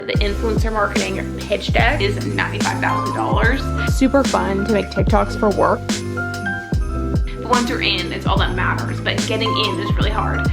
The influencer marketing pitch deck is $95,000. Super fun to make TikToks for work. But once you're in, it's all that matters, but getting in is really hard.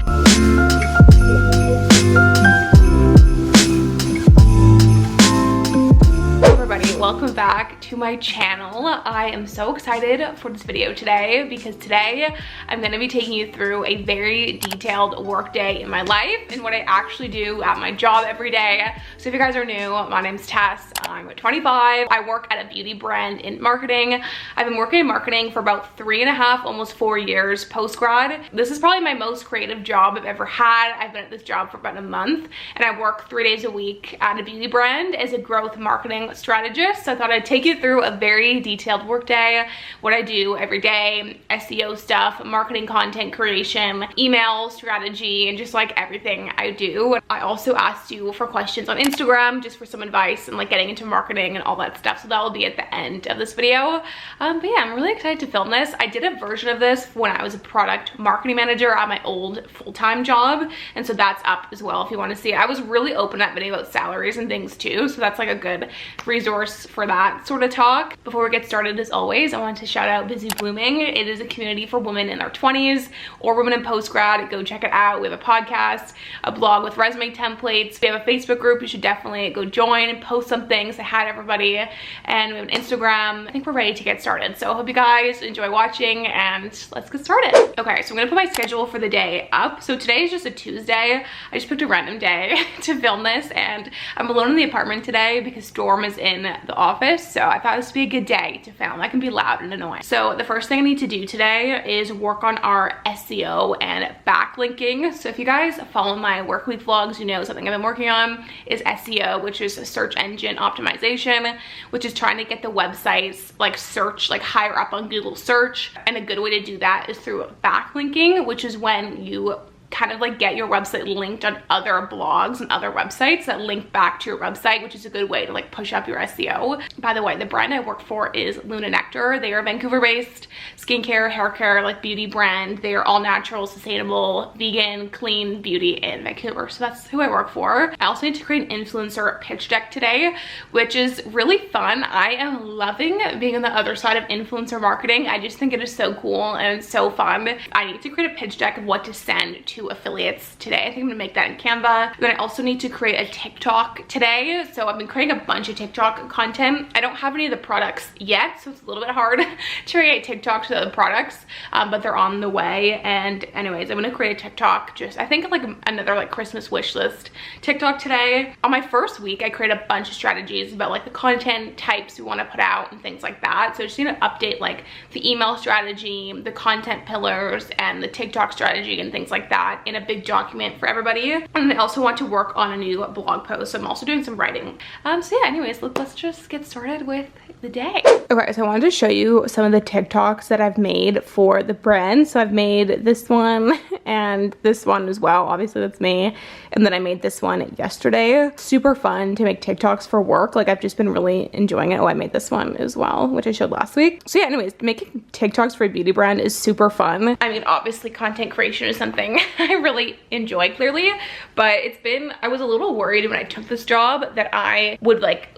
Welcome back to my channel. I am so excited for this video today because today I'm going to be taking you through a very detailed work day in my life and what I actually do at my job every day. So if you guys are new, my name's Tess. I'm 25. I work at a beauty brand in marketing. I've been working in marketing for about 3.5, almost 4 years post-grad. This is probably my most creative job I've ever had. I've been at this job for about a month and I work 3 days a week at a beauty brand as a growth marketing strategist. So I thought I'd take you through a very detailed work day, what I do every day, SEO stuff, marketing content creation, email strategy, and just like everything I do. I also asked you for questions on Instagram just for some advice and like getting into marketing and all that stuff. So that will be at the end of this video. But yeah, I'm really excited to film this. I did a version of this when I was a product marketing manager at my old full-time job. And so that's up as well if you want to see it. I was really open at video about salaries and things too. So that's like a good resource for that sort of talk. Before we get started, as always, I want to shout out Busy Blooming. It is a community for women in their 20s or women in post-grad. Go check it out. We have a podcast, a blog with resume templates. We have a Facebook group. You should definitely go join and post some things. Say hi to everybody. And we have an Instagram. I think we're ready to get started. So I hope you guys enjoy watching and let's get started. Okay, so I'm gonna put my schedule for the day up. So today is just a Tuesday. I just picked a random day to film this and I'm alone in the apartment today because Storm is in the office. So I thought this would be a good day to film. I can be loud and annoying. So the first thing I need to do today is work on our SEO and backlinking. So if you guys follow my work week vlogs, you know something I've been working on is SEO, which is search engine optimization, which is trying to get the websites like search like higher up on Google search. And a good way to do that is through backlinking, which is when you kind of like get your website linked on other blogs and other websites that link back to your website, which is a good way to like push up your SEO. By the way, the brand I work for is Luna Nectar. They are Vancouver-based skincare, hair care, like beauty brand. They are all natural, sustainable, vegan, clean beauty in Vancouver. So that's who I work for. I also need to create an influencer pitch deck today, which is really fun. I am loving being on the other side of influencer marketing. I just think it is so cool and so fun. I need to create a pitch deck of what to send to affiliates today. I think I'm gonna make that in Canva. Then I also need to create a TikTok today. So I've been creating a bunch of TikTok content. I don't have any of the products yet, so it's a little bit hard to create TikToks to the products, but they're on the way. And anyways, I'm gonna create a TikTok, just I think like another like Christmas wish list TikTok today. On my first week, I created a bunch of strategies about like the content types we want to put out and things like that. So I just need to update like the email strategy, the content pillars, and the TikTok strategy and things like that in a big document for everybody. And I also want to work on a new blog post. So I'm also doing some writing. So yeah, anyways, let's just get started with the day. Okay, so I wanted to show you some of the TikToks that I've made for the brand. So I've made this one and this one as well. Obviously that's me. And then I made this one yesterday. Super fun to make TikToks for work. Like I've just been really enjoying it. Oh, I made this one as well, which I showed last week. So yeah, anyways, making TikToks for a beauty brand is super fun. I mean, obviously content creation is something I really enjoy clearly, but I was a little worried when I took this job that I would like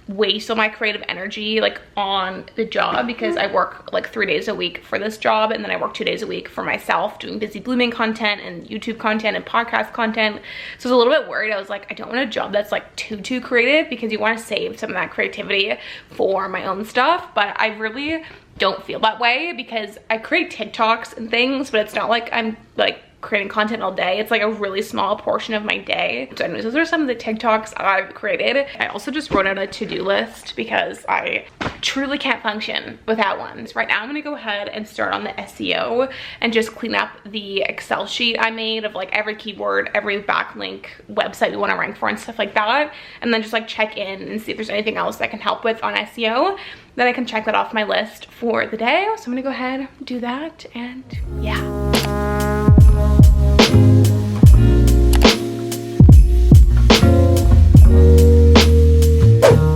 waste all my creative energy like on the job because I work like 3 days a week for this job and then I work 2 days a week for myself doing Busy Blooming content and YouTube content and podcast content. So I was a little bit worried. I was like, I don't want a job that's like too creative because you want to save some of that creativity for my own stuff. But I really don't feel that way because I create TikToks and things, but it's not like I'm like creating content all day. It's like a really small portion of my day. So anyways, those are some of the TikToks I've created. I also just wrote out a to-do list because I truly can't function without one. So right now I'm gonna go ahead and start on the SEO and just clean up the Excel sheet I made of like every keyword, every backlink website we want to rank for and stuff like that. And then just like check in and see if there's anything else I can help with on SEO. Then I can check that off my list for the day. So I'm gonna go ahead, do that, and yeah.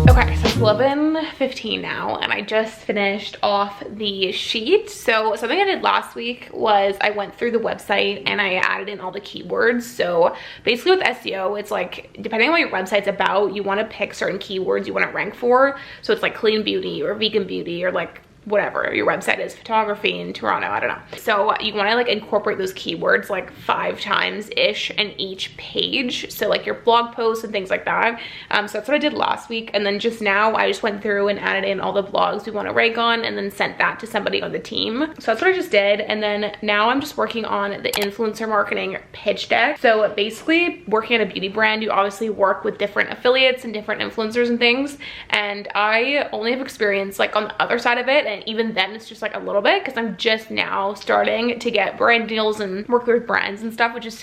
Okay, so it's 11:50 1:15 now, and I just finished off the sheet. So something I did last week was I went through the website and I added in all the keywords. So basically with SEO, it's like, depending on what your website's about, you want to pick certain keywords you want to rank for. So it's like clean beauty or vegan beauty or like whatever your website is, photography in Toronto, I don't know. So you want to like incorporate those keywords like 5 times ish in each page, so like your blog posts and things like that. So that's what I did last week, and then just now I just went through and added in all the blogs we want to rank on and then sent that to somebody on the team. So that's what I just did, and then now I'm just working on the influencer marketing pitch deck. So basically working at a beauty brand, you obviously work with different affiliates and different influencers and things, and I only have experience like on the other side of it, and even then it's just like a little bit because I'm just now starting to get brand deals and work with brands and stuff, which is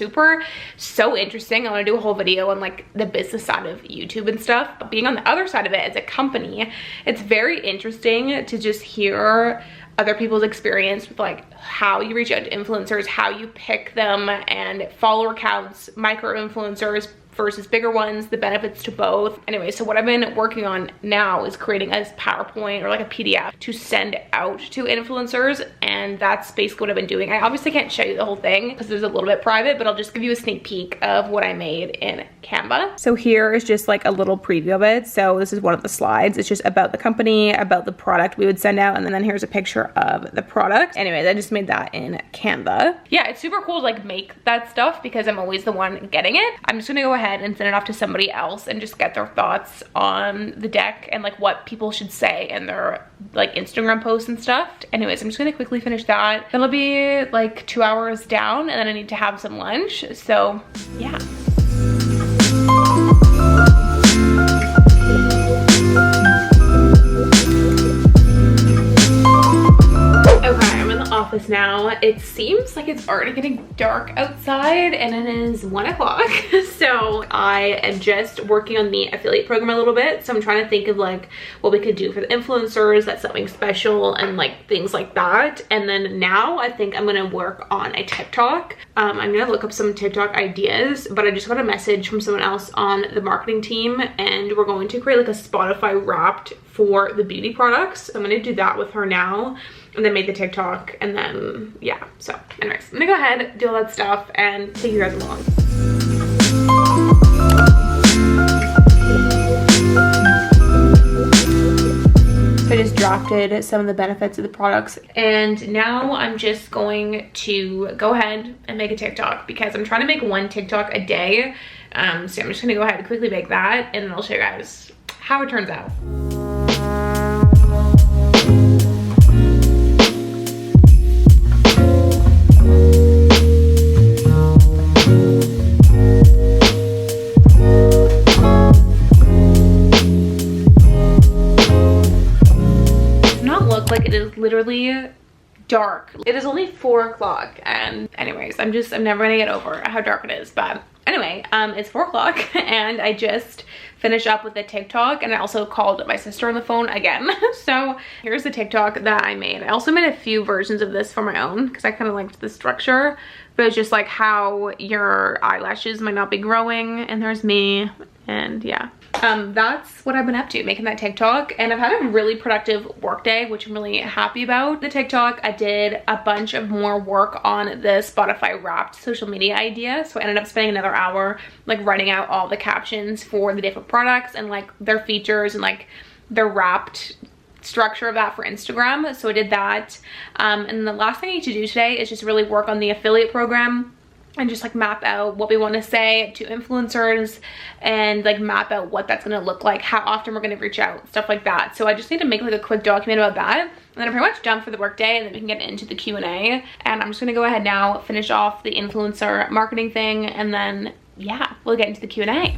so interesting. I want to do a whole video on like the business side of YouTube and stuff, but being on the other side of it as a company, it's very interesting to just hear other people's experience with like how you reach out to influencers, how you pick them, and follower counts, micro influencers versus bigger ones, the benefits to both. Anyway, so what I've been working on now is creating a PowerPoint or like a PDF to send out to influencers, and that's basically what I've been doing. I obviously can't show you the whole thing because it's a little bit private, but I'll just give you a sneak peek of what I made in Canva. So here is just like a little preview of it. So this is one of the slides. It's just about the company, about the product we would send out, and then here's a picture of the product. Anyways, I just made that in Canva. Yeah, it's super cool to like make that stuff because I'm always the one getting it. I'm just gonna go ahead and send it off to somebody else and just get their thoughts on the deck and like what people should say in their like Instagram posts and stuff. Anyways, I'm just gonna quickly finish that. It'll be like 2 hours down, and then I need to have some lunch. So yeah. Office now. It seems like it's already getting dark outside, and it is 1 o'clock. So I am just working on the affiliate program a little bit. So I'm trying to think of like what we could do for the influencers, that's something special, and like things like that. And then now I think I'm gonna work on a TikTok. I'm gonna look up some TikTok ideas, but I just got a message from someone else on the marketing team, and we're going to create like a Spotify Wrapped for the beauty products. So I'm gonna do that with her now, and then make the TikTok, and then yeah. So anyways, I'm gonna go ahead, do all that stuff, and take you guys along. So I just drafted some of the benefits of the products, and now I'm just going to go ahead and make a TikTok because I'm trying to make 1 TikTok a day. So I'm just gonna go ahead and quickly make that, and then I'll show you guys how it turns out. Like it is literally dark. It is only 4 o'clock, and anyways, I'm never gonna get over how dark it is. But anyway, it's 4 o'clock and I just finished up with the TikTok, and I also called my sister on the phone again. So here's the TikTok that I made. I also made a few versions of this for my own because I kind of liked the structure, but it's just like how your eyelashes might not be growing, and there's me, and yeah. That's what I've been up to, making that TikTok, and I've had a really productive work day, which I'm really happy about. The TikTok, I did a bunch of more work on the Spotify Wrapped social media idea, so I ended up spending another hour like writing out all the captions for the different products and like their features and like their wrapped structure of that for Instagram. So I did that, and the last thing I need to do today is just really work on the affiliate program and just like map out what we want to say to influencers and like map out what that's going to look like, how often we're going to reach out, stuff like that. So I just need to make like a quick document about that, and then I'm pretty much done for the work day, and then we can get into the Q&A. And I'm just going to go ahead now, finish off the influencer marketing thing, and then yeah, we'll get into the Q&A.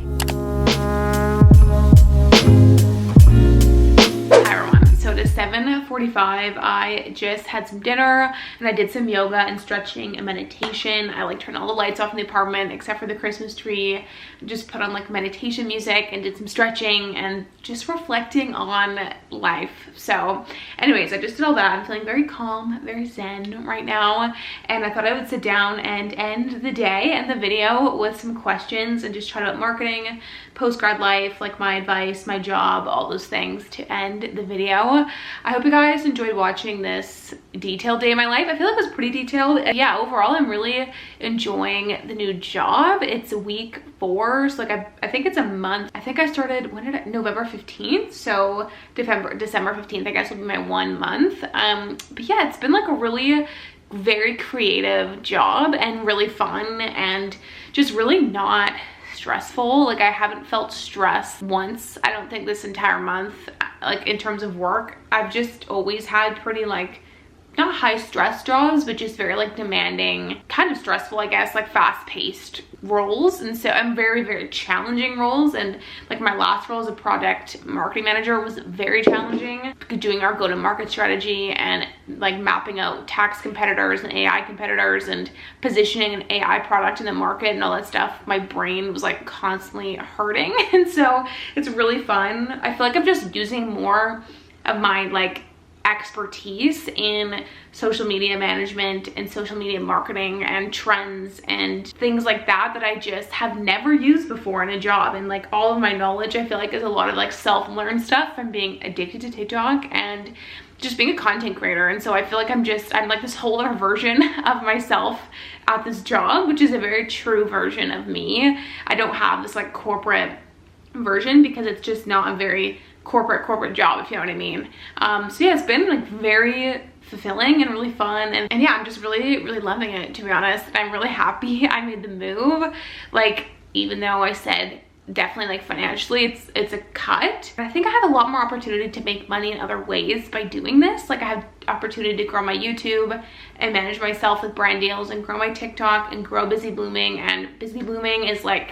So it is 7:45. I just had some dinner, and I did some yoga and stretching and meditation. I like turned all the lights off in the apartment except for the Christmas tree. Just put on like meditation music and did some stretching and just reflecting on life. So anyways, I just did all that. I'm feeling very calm, very zen right now, and I thought I would sit down and end the day and the video with some questions and just chat about marketing, post-grad life, like my advice, my job, all those things to end the video. I hope you guys enjoyed watching this detailed day in my life. I feel like it was pretty detailed. And yeah, overall, I'm really enjoying the new job. It's week 4, so like I think it's a month. I think I started, November 15th, so December 15th, I guess, will be my 1 month. But yeah, it's been like a really very creative job and really fun and just really not stressful. Like I haven't felt stressed once, I don't think, this entire month, like in terms of work. I've just always had pretty like not high stress jobs, but just very like demanding, kind of stressful, I guess, like fast paced roles. And so I'm very challenging roles. And like my last role as a product marketing manager was very challenging, doing our go-to-market strategy and like mapping out tax competitors and AI competitors and positioning an AI product in the market and all that stuff. My brain was like constantly hurting. And so it's really fun. I feel like I'm just using more of my like expertise in social media management and social media marketing and trends and things like that that I just have never used before in a job. And like all of my knowledge, I feel like, is a lot of like self-learned stuff from being addicted to TikTok and just being a content creator. And so I feel like I'm like this whole other version of myself at this job, which is a very true version of me. I don't have this like corporate version because it's just not a very corporate job, if you know what I mean. So yeah, it's been like very fulfilling and really fun, and yeah, I'm just really loving it, to be honest. I'm really happy I made the move. Like, even though I said definitely like financially it's a cut, I think I have a lot more opportunity to make money in other ways by doing this. Like I have opportunity to grow my YouTube and manage myself with brand deals and grow my TikTok and grow Busy Blooming. And Busy Blooming is like,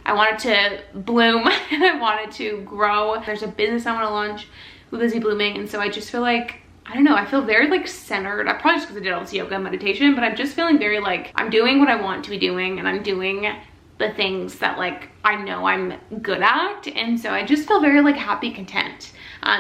I want it to bloom and I want it to grow. There's a business I want to launch with Busy Blooming, and so I just feel like, I don't know, I feel very like centered. I probably just because I did all this yoga and meditation, but I'm just feeling very like I'm doing what I want to be doing and I'm doing the things that like I know I'm good at. And so I just feel very like happy, content.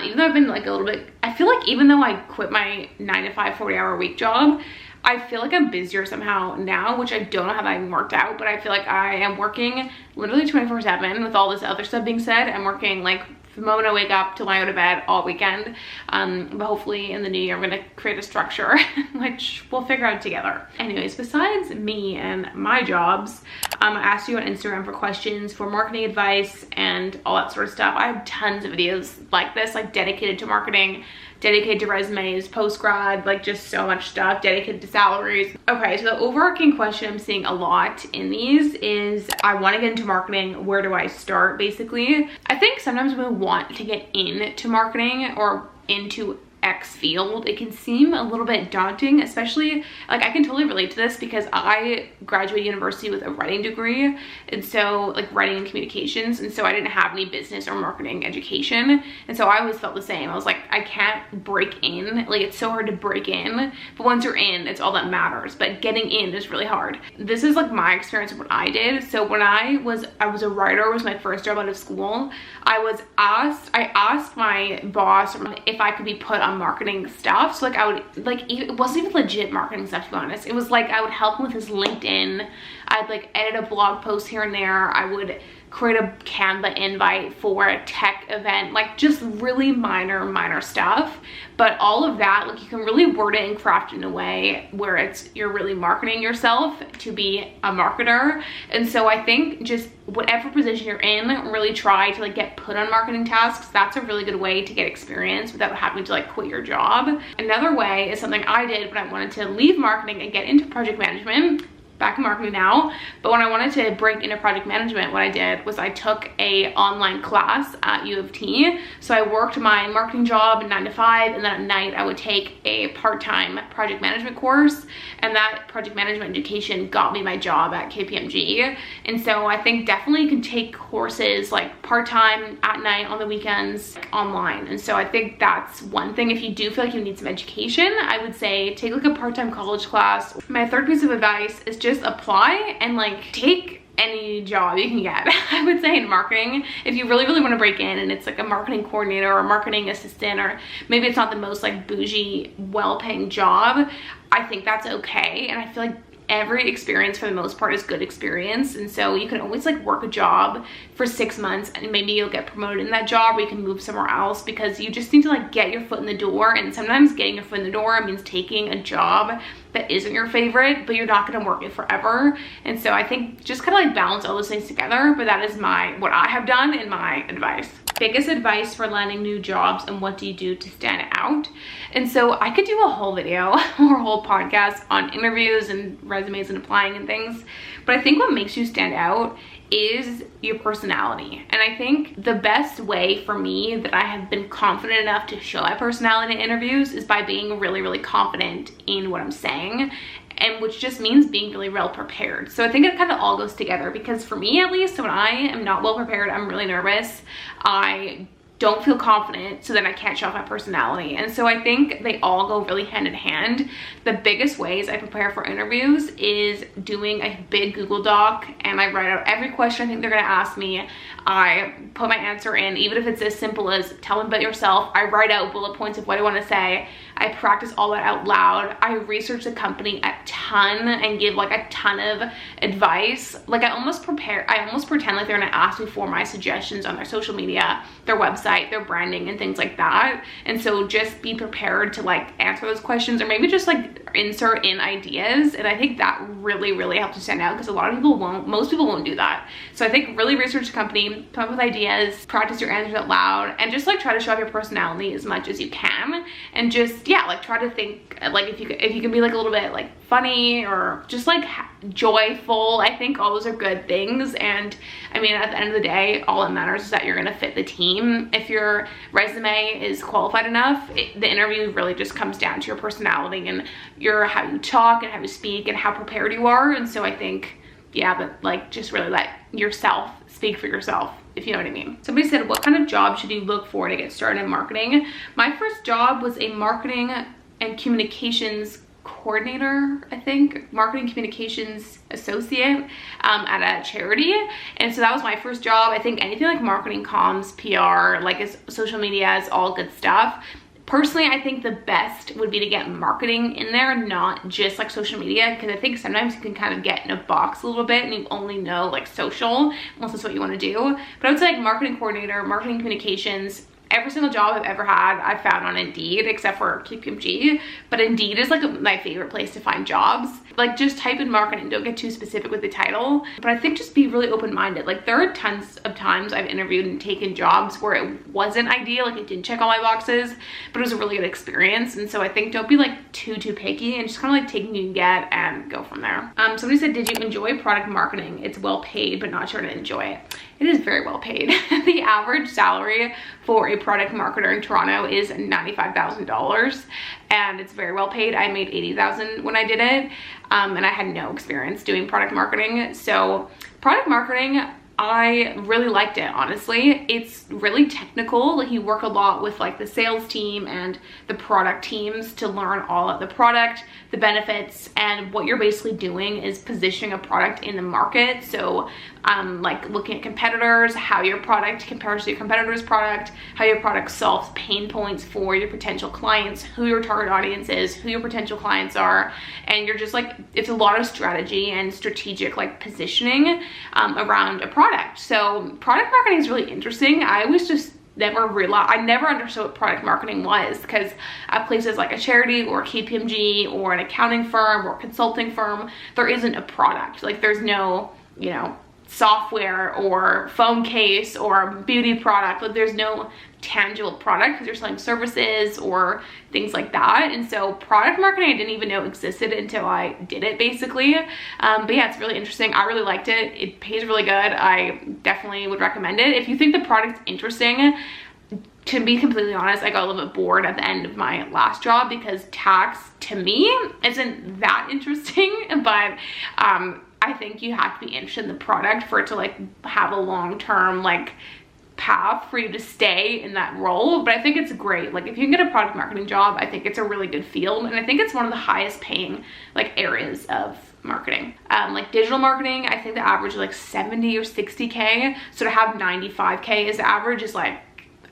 Even though I've been like a little bit, I feel like even though I quit my 9-to-5 40-hour-a-week job, I feel like I'm busier somehow now, which I don't know how that even worked out, but I feel like I am working literally 24/7. With all this other stuff being said, I'm working like the moment I wake up till I go to bed all weekend. But hopefully in the new year I'm gonna create a structure which we'll figure out together. Anyways, besides me and my jobs, I asked you on Instagram for questions for marketing advice and all that sort of stuff. I have tons of videos like this, like dedicated to marketing, dedicated to resumes, post-grad, like just so much stuff, dedicated to salaries. Okay, so the overarching question I'm seeing a lot in these is, I want to get into marketing, where do I start, basically? I think sometimes when we want to get into marketing or into X field, it can seem a little bit daunting, especially like I can totally relate to this because I graduated university with a writing degree, and so like writing and communications, and so I didn't have any business or marketing education, and so I always felt the same. I was like, I can't break in, like it's so hard to break in, but once you're in, it's all that matters. But getting in is really hard. This is like my experience of what I did. So when I was a writer, was my first job out of school. I asked my boss if I could be put on marketing stuff. So like I would, like, it wasn't even legit marketing stuff, to be honest. It was like I would help him with his LinkedIn. I'd like edit a blog post here and there. I would create a Canva invite for a tech event, like just really minor stuff. But all of that, like you can really word it and craft it in a way where you're really marketing yourself to be a marketer. And so I think just whatever position you're in, really try to like get put on marketing tasks. That's a really good way to get experience without having to like quit your job. Another way is something I did when I wanted to leave marketing and get into project management. Back in marketing now, but when I wanted to break into project management, what I did was I took a online class at U of T. So I worked my marketing job 9 to 5, and then at night I would take a part-time project management course, and that project management education got me my job at KPMG. And so I think definitely you can take courses like part-time, at night, on the weekends, online. And so I think that's one thing. If you do feel like you need some education, I would say take like a part-time college class. My third piece of advice is just apply and like take any job you can get. I would say in marketing, if you really want to break in and it's like a marketing coordinator or a marketing assistant, or maybe it's not the most like bougie, well-paying job, I think that's okay. And I feel like every experience for the most part is good experience. And so you can always like work a job for 6 months and maybe you'll get promoted in that job, or you can move somewhere else, because you just need to like get your foot in the door. And sometimes getting your foot in the door means taking a job that isn't your favorite, but you're not going to work it forever. And so I think just kind of like balance all those things together. But that is what I have done in my advice. Biggest advice for landing new jobs, and what do you do to stand out? And so I could do a whole video or a whole podcast on interviews and resumes and applying and things, but I think what makes you stand out is your personality. And I think the best way for me that I have been confident enough to show my personality in interviews is by being really, really confident in what I'm saying, and which just means being really well prepared. So I think it kind of all goes together, because for me at least, when I am not well prepared, I'm really nervous. I don't feel confident, so then I can't show off my personality. And so I think they all go really hand in hand. The biggest ways I prepare for interviews is doing a big Google Doc, and I write out every question I think they're gonna ask me. I put my answer in, even if it's as simple as tell them about yourself. I write out bullet points of what I wanna say. I practice all that out loud. I research the company a ton and give like a ton of advice. Like I almost pretend like they're gonna ask me for my suggestions on their social media, their website, their branding and things like that. And so just be prepared to like answer those questions, or maybe just like insert in ideas. And I think that really, really helps you stand out, because a lot of people most people won't do that. So I think really research the company, come up with ideas, practice your answers out loud, and just like try to show off your personality as much as you can. And just, yeah, like try to think like if you can be like a little bit like funny or just like joyful. I think all those are good things. And I mean, at the end of the day, all that matters is that you're gonna fit the team. If your resume is qualified enough, the interview really just comes down to your personality and how you talk and how you speak and how prepared you are. And so I think, yeah, but like just really let yourself speak for yourself, if you know what I mean. Somebody said, what kind of job should you look for to get started in marketing? My first job was a marketing and communications coordinator, I think, marketing communications associate at a charity. And so that was my first job. I think anything like marketing, comms, PR, like social media is all good stuff. Personally, I think the best would be to get marketing in there, not just like social media, because I think sometimes you can kind of get in a box a little bit and you only know like social, unless that's what you want to do. But I would say like marketing coordinator, marketing communications. Every single job I've ever had, I found on Indeed, except for KPMG. But Indeed is like my favorite place to find jobs. Like just type in marketing, don't get too specific with the title. But I think just be really open-minded. Like there are tons of times I've interviewed and taken jobs where it wasn't ideal, like it didn't check all my boxes, but it was a really good experience. And so I think don't be like too picky, and just kind of like take what you can get and go from there. Somebody said, did you enjoy product marketing? It's well paid, but not sure to enjoy it. It is very well paid. The average salary for a product marketer in Toronto is $95,000, and it's very well paid. I made $80,000 when I did it, and I had no experience doing product marketing. So product marketing, I really liked it, honestly. It's really technical. Like you work a lot with like the sales team and the product teams to learn all of the product, the benefits, and what you're basically doing is positioning a product in the market. So like looking at competitors, how your product compares to your competitor's product, how your product solves pain points for your potential clients, who your target audience is, who your potential clients are. And you're just like, it's a lot of strategy and strategic like positioning around a product. So product marketing is really interesting. I was just I never understood what product marketing was, because at places like a charity or KPMG or an accounting firm or consulting firm, there isn't a product. Like there's no, you know, software or phone case or beauty product. Like there's no tangible product, because you're selling services or things like that. And so product marketing I didn't even know existed until I did it, basically. But yeah, it's really interesting. I really liked it. It pays really good. I definitely would recommend it. If you think the product's interesting, to be completely honest, I got a little bit bored at the end of my last job, because tax to me isn't that interesting. But I think you have to be interested in the product for it to like have a long-term like path for you to stay in that role. But I think it's great. Like if you can get a product marketing job, I think it's a really good field, and I think it's one of the highest paying like areas of marketing. Like digital marketing, I think the average is like 70 or 60K. So to have 95K as the average is like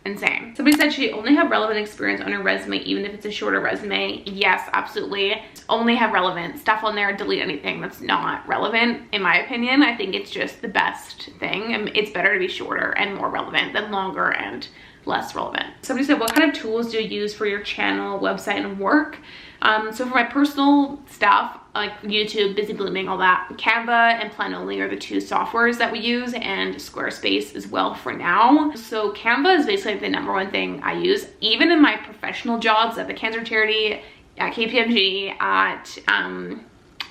insane. Somebody said she only have relevant experience on her resume, even if it's a shorter resume. Yes, absolutely. Only have relevant stuff on there. Delete anything that's not relevant, in my opinion. I think it's just the best thing. I mean, it's better to be shorter and more relevant than longer and less relevant. Somebody said, what kind of tools do you use for your channel, website, and work? So for my personal stuff, like YouTube, Busy Blooming, all that, Canva and Planoly are the two softwares that we use, and Squarespace as well for now. So Canva is basically the #1 thing I use, even in my professional jobs at the cancer charity, at KPMG, at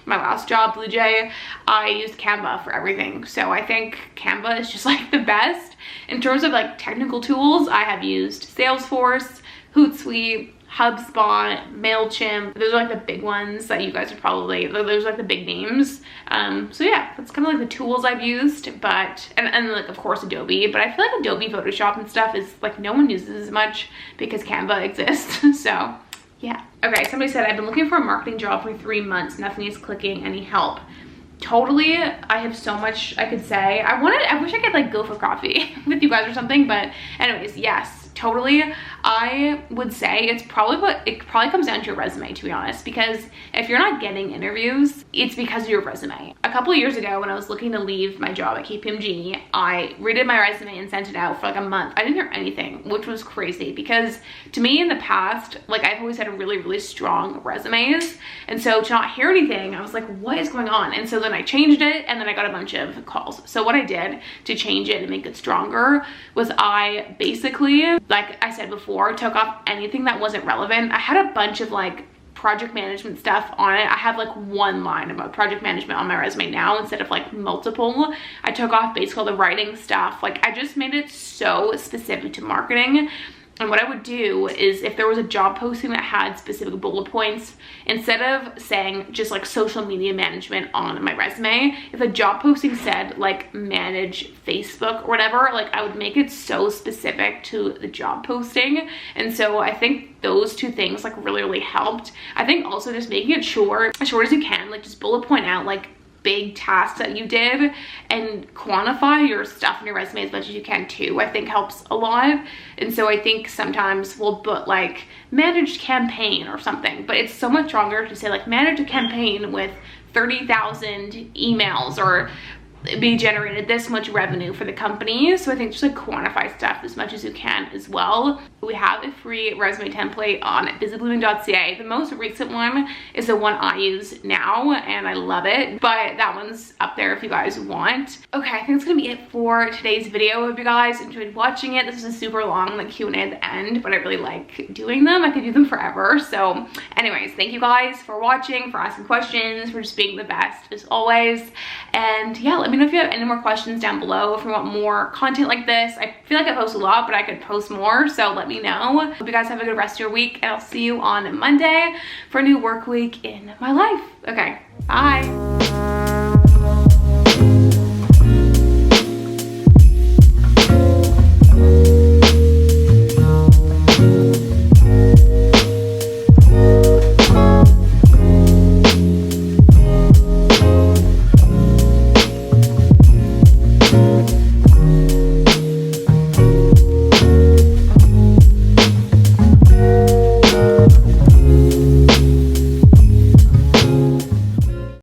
my last job, Blue Jay. I used Canva for everything. So I think Canva is just like the best. In terms of like technical tools, I have used Salesforce, Hootsuite, HubSpot, MailChimp. Those are like the big ones that you guys are probably, those are like the big names. So yeah, that's kind of like the tools I've used, but, and like of course Adobe, but I feel like Adobe Photoshop and stuff is like no one uses as much because Canva exists. So yeah. Okay, somebody said, I've been looking for a marketing job for 3 months. Nothing is clicking. Any help? Totally. I have so much I could say. I wish I could like go for coffee with you guys or something, but anyways, yes, totally. I would say it probably comes down to your resume, to be honest, because if you're not getting interviews, it's because of your resume. A couple of years ago when I was looking to leave my job at KPMG, I redid my resume and sent it out for like a month. I didn't hear anything, which was crazy because to me in the past, like I've always had really, really strong resumes. And so to not hear anything, I was like, what is going on? And so then I changed it and then I got a bunch of calls. So what I did to change it and make it stronger was I basically, like I said before, took off anything that wasn't relevant. I had a bunch of like project management stuff on it. I have like one line about project management on my resume now instead of like multiple. I took off basically all the writing stuff. Like I just made it so specific to marketing. And what I would do is if there was a job posting that had specific bullet points, instead of saying just like social media management on my resume, if a job posting said like manage Facebook or whatever, like I would make it so specific to the job posting. And so I think those two things like really, really helped. I think also just making it short, as short as you can, like just bullet point out like big tasks that you did and quantify your stuff in your resume as much as you can too, I think helps a lot. And so I think sometimes we'll put like managed campaign or something, but it's so much stronger to say like manage a campaign with 30,000 emails or be generated this much revenue for the company. So I think just like quantify stuff as much as you can as well. We have a free resume template on busyblooming.ca. The most recent one is the one I use now and I love it, but that one's up there if you guys want. Okay, I think that's gonna be it for today's video. I hope you guys enjoyed watching it. This is a super long like Q&A at the end, but I really like doing them. I could do them forever. So anyways, thank you guys for watching, for asking questions, for just being the best as always. And yeah, let me know if you have any more questions down below, if you want more content like this. I feel like I post a lot, but I could post more, so let me know. Hope you guys have a good rest of your week, and I'll see you on Monday for a new work week in my life. Okay, bye.